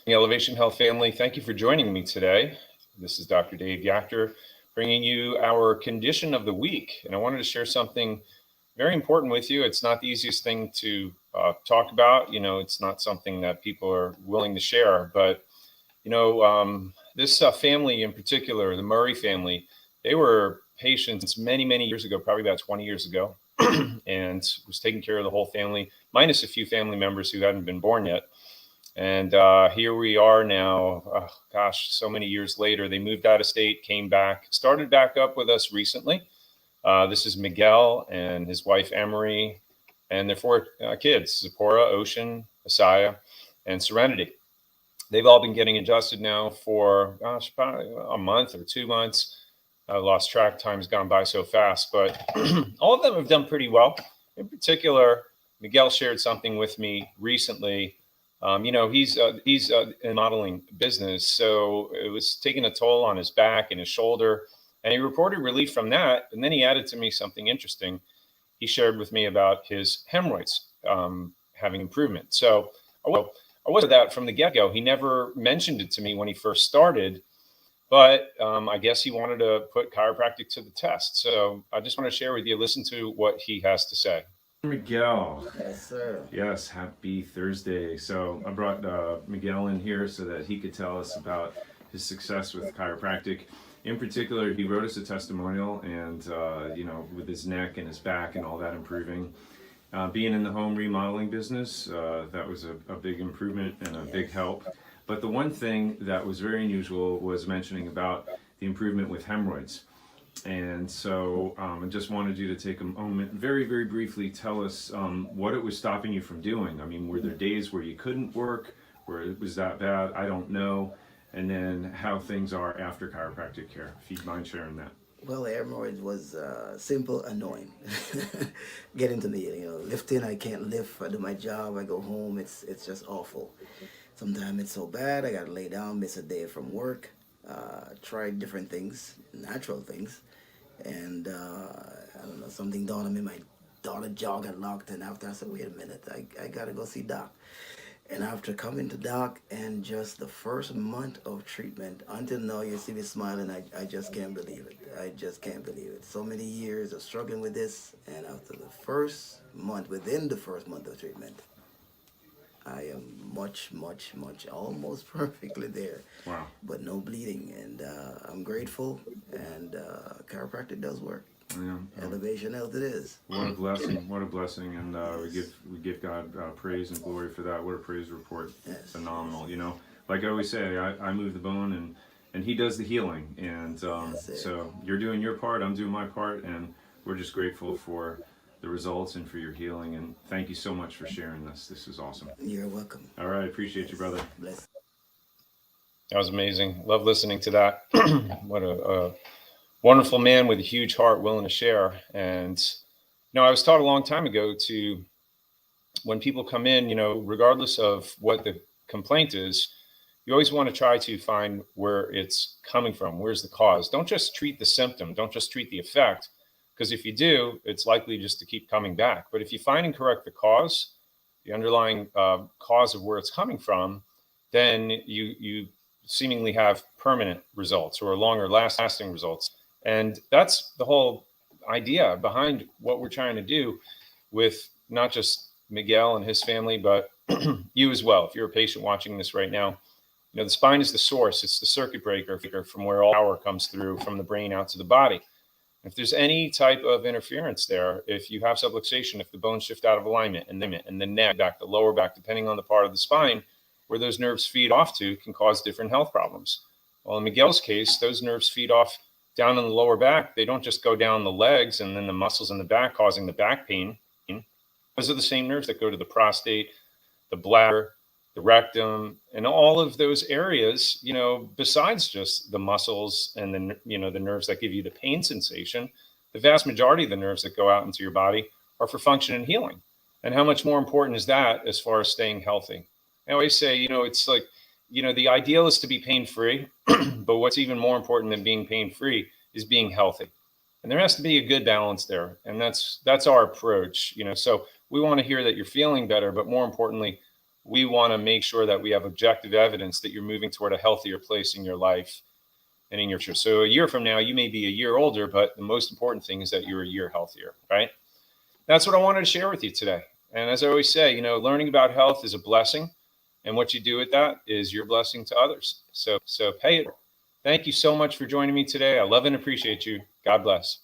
The Elevation Health family, thank you for joining me today. This is Dr. Dave Yachter bringing you our condition of the week. And I wanted to share something very important with you. It's not the easiest thing to talk about. It's not something that people are willing to share. But, this family in particular, the Murray family, they were patients many, many years ago, probably about 20 years ago, and was taking care of the whole family, minus a few family members who hadn't been born yet. And here we are now, oh, gosh, so many years later. They moved out of state, came back, started back up with us recently. This is Miguel and his wife, Emery, and their four kids, Zipporah, Ocean, Asaya, and Serenity. They've all been getting adjusted now for, gosh, about a month or 2 months. I lost track. Time's gone by so fast, but all of them have done pretty well. In particular, Miguel shared something with me recently. He's in modeling business, so it was taking a toll on his back and his shoulder, and he reported relief from that. And then he added to me something interesting. He shared with me about his hemorrhoids having improvement. So I was that from the get-go. He never mentioned it to me when he first started, but I guess he wanted to put chiropractic to the test. So I just want to share with you, listen to what he has to say. Miguel. Yes, sir. Yes, happy Thursday. So I brought Miguel in here so that he could tell us about his success with chiropractic. In particular, he wrote us a testimonial, and with his neck and his back and all that improving. Being in the home remodeling business, that was a big improvement and a big help. But the one thing that was very unusual was mentioning about the improvement with hemorrhoids. And so I just wanted you to take a moment, very, very briefly, tell us what it was stopping you from doing. I mean, were there days where you couldn't work, where it was that bad? I don't know. And then how things are after chiropractic care, if you'd mind sharing that. Well, hemorrhoids was simple, annoying. Getting to me, lifting. I can't lift. I do my job. I go home. It's just awful. Sometimes it's so bad. I gotta lay down, miss a day from work. Try different things, natural things, and I don't know. Something dawned on me. My daughter jaw got locked, and after I said, "Wait a minute, I gotta go see doc." And after coming to doc and just the first month of treatment, until now you see me smiling, I just can't believe it. I just can't believe it. So many years of struggling with this, and after the first month, within the first month of treatment, I am much, much, much, almost perfectly there, Wow. but no bleeding. And I'm grateful, and chiropractic does work. Yeah. Elevation Health it is. What a blessing! What a blessing! And we give God praise and glory for that. What a praise report! Yes. Phenomenal. Like I always say, I move the bone and He does the healing. And That's it. so you're doing your part, I'm doing my part, and we're just grateful for the results and for your healing. And thank you so much for sharing this. This is awesome. You're welcome. All right, appreciate you, brother. Bless. That was amazing. Love listening to that. What a wonderful man with a huge heart willing to share. And, I was taught a long time ago to, when people come in, regardless of what the complaint is, you always want to try to find where it's coming from. Where's the cause? Don't just treat the symptom. Don't just treat the effect. Because if you do, it's likely just to keep coming back. But if you find and correct the cause, the underlying cause of where it's coming from, then you seemingly have permanent results or longer lasting results. And that's the whole idea behind what we're trying to do with not just Miguel and his family, but you as well. If you're a patient watching this right now, the spine is the source. It's the circuit breaker from where all power comes through from the brain out to the body. If there's any type of interference there, if you have subluxation, if the bones shift out of alignment and the neck, back, the lower back, depending on the part of the spine where those nerves feed off to, can cause different health problems. Well, in Miguel's case, those nerves feed off down in the lower back. They don't just go down the legs and then the muscles in the back causing the back pain. Those are the same nerves that go to the prostate, the bladder, the rectum, and all of those areas, besides just the muscles and the nerves that give you the pain sensation, the vast majority of the nerves that go out into your body are for function and healing. And how much more important is that as far as staying healthy? I always say, it's like, the ideal is to be pain free, but what's even more important than being pain free is being healthy. And there has to be a good balance there. And that's our approach, so we want to hear that you're feeling better, but more importantly, we want to make sure that we have objective evidence that you're moving toward a healthier place in your life and in your future. So a year from now, you may be a year older, but the most important thing is that you're a year healthier, right? That's what I wanted to share with you today. And as I always say, you know, learning about health is a blessing. And what you do with that is your blessing to others. So pay it. Thank you so much for joining me today. I love and appreciate you. God bless.